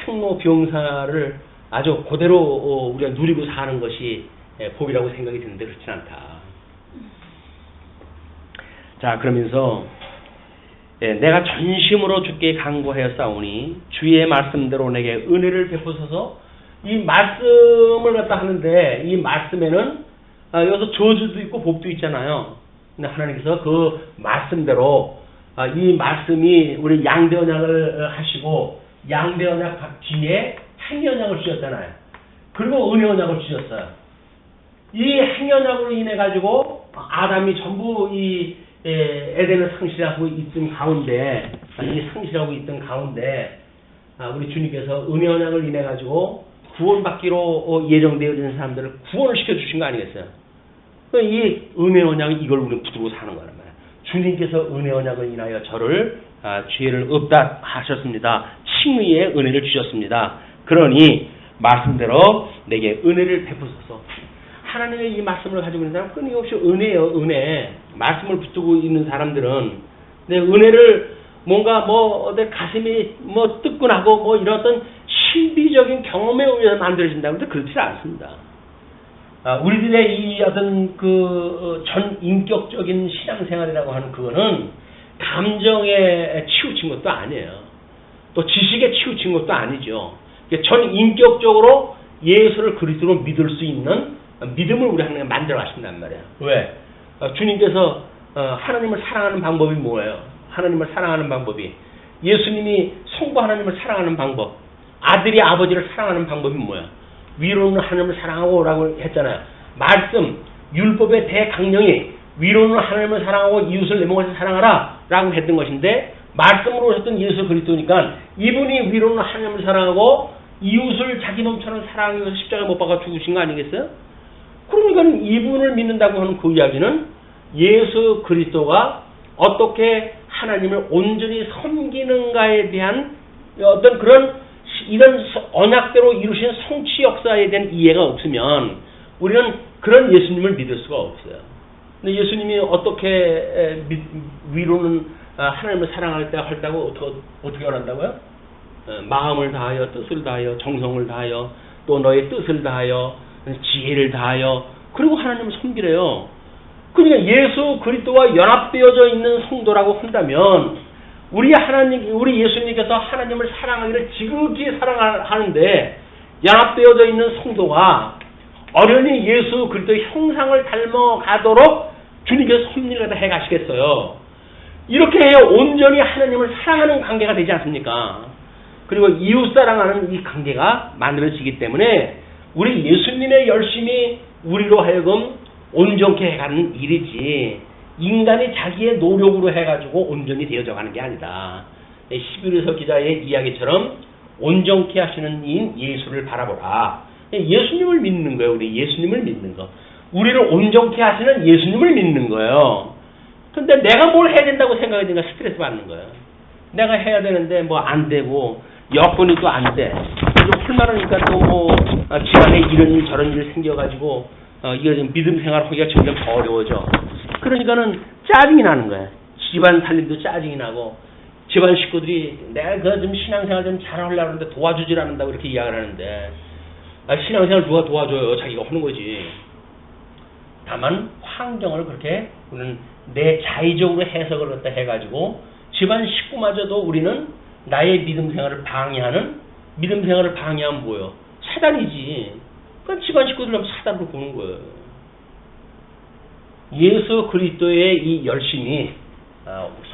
S1: 생로병사를 아주 그대로 우리가 누리고 사는 것이 복이라고 생각이 드는데 그렇진 않다. 자, 그러면서 내가 전심으로 주께 간구하여 싸우니 주의 말씀대로 내게 은혜를 베푸소서. 이 말씀을 갖다 하는데 이 말씀에는 여기서 저주도 있고 복도 있잖아요. 근데 하나님께서 그 말씀대로 이 말씀이 우리 양대 언약을 하시고 양대 언약 뒤에 행위 언약을 주셨잖아요. 그리고 은혜 언약을 주셨어요. 이 행위 언약으로 인해 가지고 아담이 전부 이 에덴을 상실하고 있던 가운데 이 상실하고 있던 가운데 우리 주님께서 은혜 언약을 인해 가지고 구원받기로 예정되어 있는 사람들을 구원을 시켜주신 거 아니겠어요? 이 은혜 언약이 이걸 우리는 붙들고 사는 거란 말이에요. 주님께서 은혜 언약을 인하여 저를 죄를 없다 하셨습니다. 칭의의 은혜를 주셨습니다. 그러니 말씀대로 내게 은혜를 베푸소서. 하나님의 이 말씀을 가지고 있는 사람 끊임없이 은혜예요. 은혜. 말씀을 붙들고 있는 사람들은 네, 은혜를 뭔가 뭐 어디 가슴이 뭐 뜨끈하고 뭐 이런 어떤 신비적인 경험에 의해서 만들어진다고 해도 그렇지 않습니다. 우리들의 이 어떤 그 전 인격적인 신앙생활이라고 하는 그거는 감정에 치우친 것도 아니에요. 또 지식에 치우친 것도 아니죠. 전 인격적으로 예수를 그리스도로 믿을 수 있는 믿음을 우리 하나님 만들어 가신단 말이에요. 왜? 주님께서 하나님을 사랑하는 방법이 뭐예요? 하나님을 사랑하는 방법이 예수님이 성부 하나님을 사랑하는 방법, 아들이 아버지를 사랑하는 방법이 뭐야? 위로는 하나님을 사랑하고 라고 했잖아요. 말씀, 율법의 대강령이 위로는 하나님을 사랑하고 이웃을 내 몸같이 사랑하라 라고 했던 것인데 말씀으로 오셨던 예수 그리스도니까 이분이 위로는 하나님을 사랑하고 이웃을 자기 몸처럼 사랑하기 위해서 십자가에 못 박아 죽으신 거 아니겠어요? 그러니까 이분을 믿는다고 하는 그 이야기는 예수 그리스도가 어떻게 하나님을 온전히 섬기는가에 대한 어떤 그런 이런 언약대로 이루신 성취 역사에 대한 이해가 없으면 우리는 그런 예수님을 믿을 수가 없어요. 근데 예수님이 어떻게 위로는 하나님을 사랑할 때 할다고 어떻게 말한다고요? 마음을 다하여 뜻을 다하여 정성을 다하여 또 너의 뜻을 다하여 지혜를 다하여 그리고 하나님을 섬기래요. 그러니까 예수 그리스도와 연합되어져 있는 성도라고 한다면 우리 예수님께서 하나님을 사랑하기를 지극히 사랑하는데 연합되어져 있는 성도가 어련히 예수 그리스도의 형상을 닮아가도록 주님께서 섭리를 해 가시겠어요. 이렇게 해야 온전히 하나님을 사랑하는 관계가 되지 않습니까? 그리고 이웃 사랑하는 이 관계가 만들어지기 때문에 우리 예수님의 열심이 우리로 하여금 온전케 해가는 일이지 인간이 자기의 노력으로 해가지고 온전히 되어져 가는 게 아니다. 11에서 기자의 이야기처럼 온전케 하시는 이인 예수를 바라보라. 예수님을 믿는 거예요. 우리 예수님을 믿는 거. 우리를 온전케 하시는 예수님을 믿는 거예요. 근데 내가 뭘 해야 된다고 생각하니까 스트레스 받는 거예요. 내가 해야 되는데 뭐 안 되고 여건이 또 안 돼. 좀 풀만하니까 또 뭐 집안에 이런 일 저런 일 생겨가지고 이거 좀 믿음 생활하기가 점점 더 어려워져. 그러니까는 짜증이 나는 거야. 집안 살림도 짜증이 나고 집안 식구들이 내가 그 좀 신앙생활 좀 잘하려고 하는데 도와주질 않는다고 이렇게 이야기를 하는데 신앙생활 누가 도와줘요? 자기가 하는 거지. 다만 환경을 그렇게 우리는 내 자의적으로 해석을 갖다 해가지고 집안 식구마저도 우리는 나의 믿음 생활을 방해하는 믿음 생활을 방해하면 뭐예요? 사단이지. 그러니까 집안 식구들하고 사단으로 보는 거예요. 예수 그리스도의 이 열심이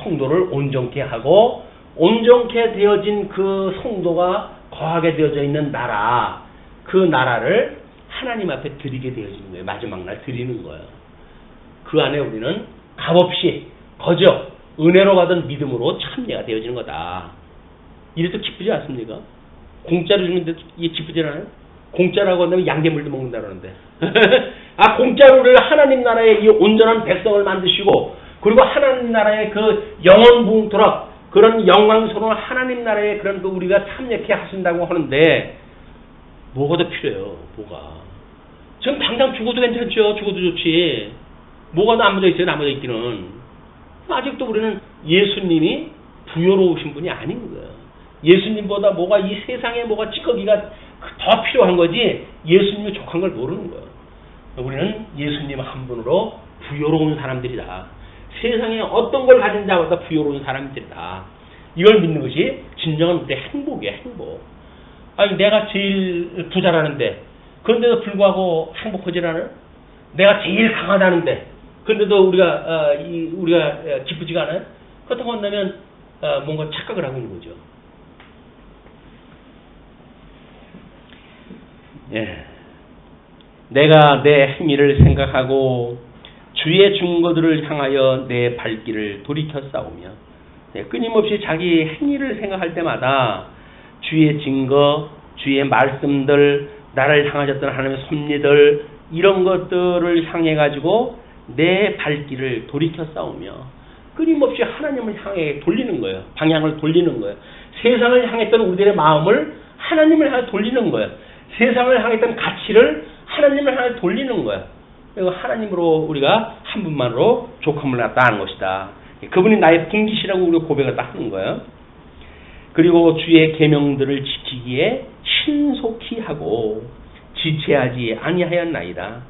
S1: 성도를 온전케 하고 온전케 되어진 그 성도가 거하게 되어져 있는 나라, 그 나라를 하나님 앞에 드리게 되어지는 거예요. 마지막 날 드리는 거예요. 그 안에 우리는 값없이 거저 은혜로 받은 믿음으로 참여가 되어지는 거다. 이래도 기쁘지 않습니까? 공짜로 주는데 이게 기쁘지 않아요? 공짜라고 한다면 양괴물도 먹는다 그러는데 공짜로를 하나님 나라의 이 온전한 백성을 만드시고 그리고 하나님 나라의 그 영원붕토록 그런 영광스러운 하나님 나라의 그런 그 우리가 참여케 하신다고 하는데 뭐가 더 필요해요? 뭐가? 지금 당장 죽어도 괜찮죠. 죽어도 좋지. 뭐가 남아져 있어요? 남아져 있기는. 아직도 우리는 예수님이 부여로우신 분이 아닌 거예요. 예수님보다 뭐가 이 세상에 뭐가 찌꺼기가 더 필요한 거지 예수님이 족한 걸 모르는 거예요. 우리는 예수님 한 분으로 부여로운 사람들이다. 세상에 어떤 걸 가진 자보다 부여로운 사람들이다. 이걸 믿는 것이 진정한 우리의 행복이에요. 행복. 아니 내가 제일 부자라는데 그런데도 불구하고 행복하지 않아요? 내가 제일 강하다는데 그런데도 우리가 기쁘지가 않아요? 그렇다고 한다면 뭔가 착각을 하고 있는 거죠. 예. 내가 내 행위를 생각하고 주의 증거들을 향하여 내 발길을 돌이켜 싸우며 끊임없이 자기 행위를 생각할 때마다 주의 증거, 주의 말씀들, 나를 향하셨던 하나님의 섭리들 이런 것들을 향해 가지고 내 발길을 돌이켜 싸우며 끊임없이 하나님을 향해 돌리는 거예요. 방향을 돌리는 거예요. 세상을 향했던 우리들의 마음을 하나님을 향해 돌리는 거예요. 세상을 향했던 가치를 하나님을 하나 돌리는 거야. 그리고 하나님으로 우리가 한 분만으로 족함을 갖다 하는 것이다. 그분이 나의 분기시라고 우리가 고백을 딱 하는 거예요. 그리고 주의 계명들을 지키기에 신속히 하고 지체하지 아니하였나이다.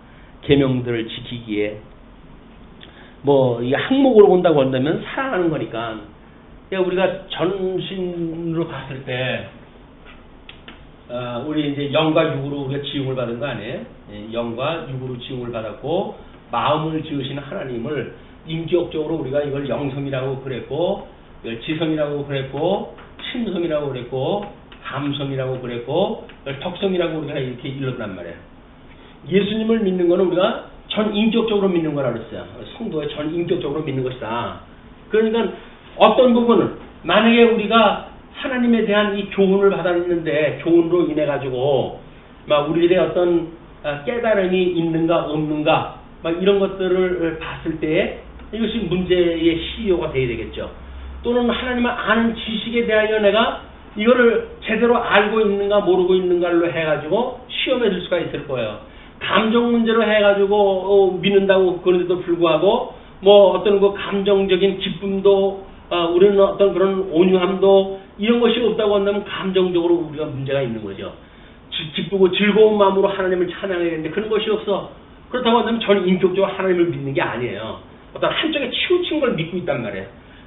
S1: 계명들을 지키기에 이 항목으로 본다고 한다면 사랑하는 거니까. 우리가 전신으로 봤을 때 우리 이제 영과 육으로 우리가 지음을 받은 거 아니에요? 영과 육으로 지음을 받았고 마음을 지으시는 하나님을 인격적으로 우리가 이걸 영성이라고 그랬고 이걸 지성이라고 그랬고 신성이라고 그랬고 감성이라고 그랬고 덕성이라고 우리가 이렇게 읽었단 말이에요. 예수님을 믿는 거는 우리가 전 인격적으로 믿는 거라 그랬어요. 성도의 전 인격적으로 믿는 것이다. 그러니까 어떤 부분은 만약에 우리가 하나님에 대한 이 교훈을 받았는데 교훈으로 인해 가지고 막 우리들의 어떤 깨달음이 있는가 없는가 막 이런 것들을 봤을 때 이것이 문제의 시효가 되어야 되겠죠. 또는 하나님을 아는 지식에 대하여 내가 이거를 제대로 알고 있는가 모르고 있는가로 해가지고 시험에 들 수가 있을 거예요. 감정 문제로 해가지고 믿는다고 그런데도 불구하고 어떤 그 감정적인 기쁨도 우리는 어떤 그런 온유함도 이런 것이 없다고 한다면 감정적으로 우리가 문제가 있는 거죠. 기쁘고 즐거운 마음으로 하나님을 찬양해야 되는데 그런 것이 없어. 그렇다고 한다면 저는 인격적으로 하나님을 믿는 게 아니에요. 어떤 한쪽에 치우친 걸 믿고 있단 말이에요.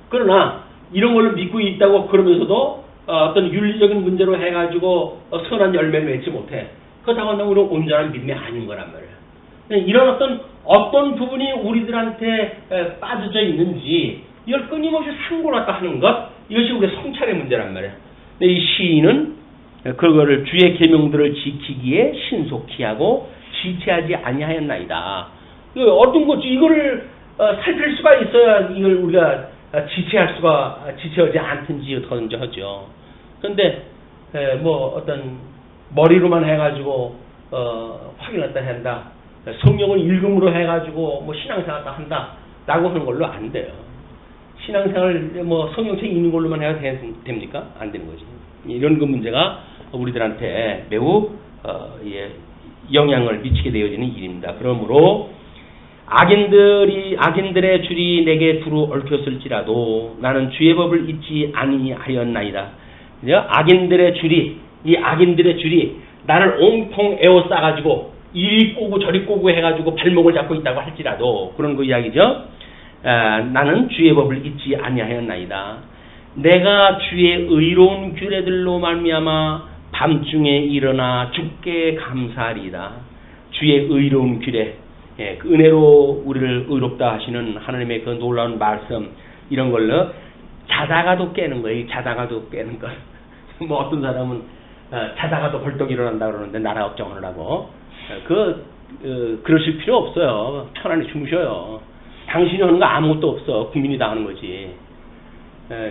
S1: 그러나 이런 걸 믿고 있다고 그러면서도 어떤 윤리적인 문제로 해가지고 선한 열매를 맺지 못해. 그렇다고 한다면 우리는 온전한 믿음이 아닌 거란 말이에요. 이런 어떤 부분이 우리들한테 빠져져 있는지 이걸 끊임없이 상고났다 하는 것, 이것이 우리의 성찰의 문제란 말이에요. 근데 이 시인은 그거를 주의 계명들을 지키기에 신속히 하고 지체하지 아니하였나이다. 어떤 거지? 이거를 살필 수가 있어야 이걸 우리가 지체하지 않든지 어떻게든지 하죠. 그런데 어떤 머리로만 해가지고 확인했다 한다. 성경을 읽음으로 해가지고 신앙생활 다 한다라고 하는 걸로 안 돼요. 신앙생활 성경책 읽는 걸로만 해야 됩니까? 안 되는 거지. 이런 그 문제가 우리들한테 매우 영향을 미치게 되어지는 일입니다. 그러므로 악인들의 줄이 내게 두루 얽혔을지라도 나는 주의 법을 잊지 아니하였나이다. 악인들의 줄이 나를 온통 에워싸가지고 이리 꼬고 저리 꼬고 해가지고 발목을 잡고 있다고 할지라도 그런 그 이야기죠. 나는 주의 법을 잊지 아니하였나이다. 내가 주의 의로운 규례들로 말미암아 밤중에 일어나 주께 감사하리이다. 주의 의로운 규례, 그 은혜로 우리를 의롭다 하시는 하나님의 그 놀라운 말씀, 이런 걸로 자다가도 깨는 거예요. 자다가도 깨는 것. 어떤 사람은 자다가도 벌떡 일어난다 그러는데 나라 걱정을 하고 그러실 필요 없어요. 편안히 주무셔요. 당신이 하는 거 아무것도 없어. 국민이 다 하는 거지.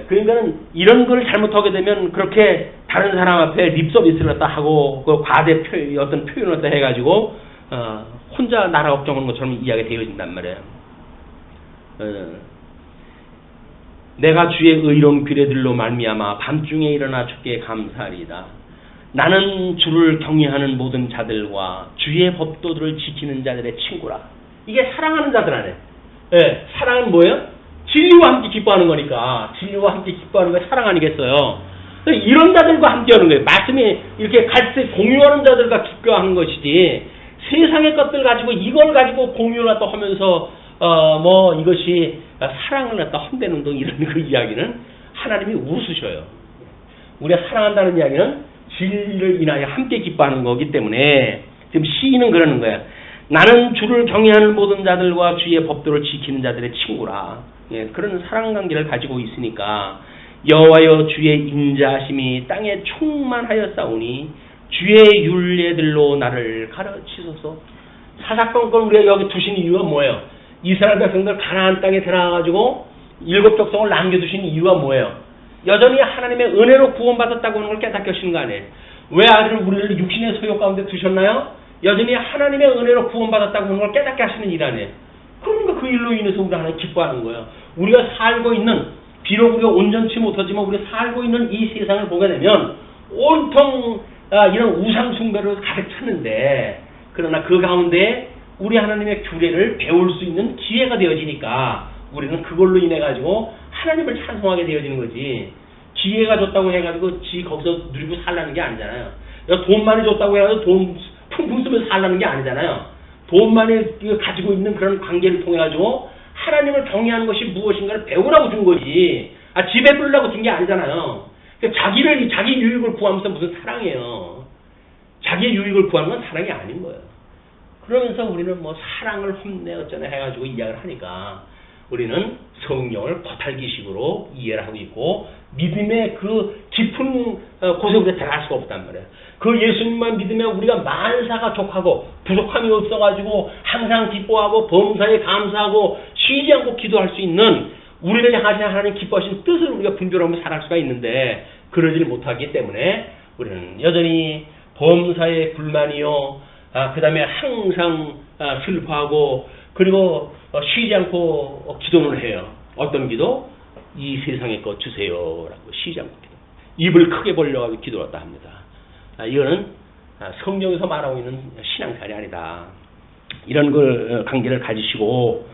S1: 그러니까 이런 걸 잘못하게 되면 그렇게 다른 사람 앞에 립서비스를 갖다 하고 그 과대 어떤 표현을 갖다 해가지고 혼자 나라 걱정하는 것처럼 이야기가 되어진단 말이에요. 내가 주의 의로운 규례들로 말미암아 밤중에 일어나 주께 감사하리이다. 나는 주를 경외하는 모든 자들과 주의 법도들을 지키는 자들의 친구라. 이게 사랑하는 자들 안에. 사랑은 뭐예요? 진리와 함께 기뻐하는 거니까. 진리와 함께 기뻐하는 게 사랑 아니겠어요? 이런 자들과 함께 하는 거예요. 말씀이 이렇게 같이 공유하는 자들과 기뻐하는 것이지, 세상의 것들 가지고 이걸 가지고 공유를 갖다 하면서 이것이 사랑을 갖다 헌대는 등 이런 그 이야기는 하나님이 웃으셔요. 우리가 사랑한다는 이야기는 진리를 인하여 함께 기뻐하는 거기 때문에 지금 시인은 그러는 거예요. 나는 주를 경외하는 모든 자들과 주의 법도를 지키는 자들의 친구라. 그런 사랑관계를 가지고 있으니까 여호와여 주의 인자하심이 땅에 충만하였사오니 주의 율례들로 나를 가르치소서. 사사건건 우리가 여기 두신 이유가 뭐예요? 이스라엘 백성들 가나안 땅에 들어가가지고 7 족속을 남겨두신 이유가 뭐예요? 여전히 하나님의 은혜로 구원받았다고 하는 걸 깨닫게 하시는 거 아니에요? 왜 우리를 육신의 소욕 가운데 두셨나요? 여전히 하나님의 은혜로 구원받았다고 하는 걸 깨닫게 하시는 일 아니에요? 그러니까 그 일로 인해서 우리 하나님 기뻐하는 거예요. 우리가 살고 있는, 비록 우리가 온전치 못하지만 우리가 살고 있는 이 세상을 보게 되면 온통 이런 우상 숭배로 가득 찼는데, 그러나 그 가운데 우리 하나님의 규례를 배울 수 있는 기회가 되어지니까 우리는 그걸로 인해 가지고 하나님을 찬송하게 되어지는 거지. 기회가 줬다고 해가지고 지 거기서 누리고 살라는 게 아니잖아요. 돈 많이 줬다고 해가지고 돈 풍풍 쓰면서 살라는 게 아니잖아요. 돈 많이 가지고 있는 그런 관계를 통해 가지고 하나님을 경외하는 것이 무엇인가를 배우라고 준 거지. 집에 뿌리려고 준 게 아니잖아요. 자기 유익을 구하면서 무슨 사랑이에요. 자기의 유익을 구하는 건 사랑이 아닌 거예요. 그러면서 우리는 뭐 사랑을 험내 어쩌나 해가지고 이야기를 하니까 우리는 성경을 겉핥기식으로 이해를 하고 있고 믿음의 그 깊은 곳에 우리가 들어갈 수가 없단 말이에요. 그 예수님만 믿으면 우리가 만사가 족하고 부족함이 없어가지고 항상 기뻐하고 범사에 감사하고 쉬지 않고 기도할 수 있는 우리를 향하신 하나님 기뻐하신 뜻을 우리가 분별하며 살아갈 수가 있는데 그러질 못하기 때문에 우리는 여전히 범사에 불만이요, 그 다음에 항상 슬퍼하고 그리고 쉬지 않고 기도를 해요. 어떤 기도? 이 세상의 것 주세요라고 쉬지 않고 기도. 입을 크게 벌려가지고 기도했다 합니다. 이거는 성경에서 말하고 있는 신앙생활이 아니다. 이런 걸 관계를 가지시고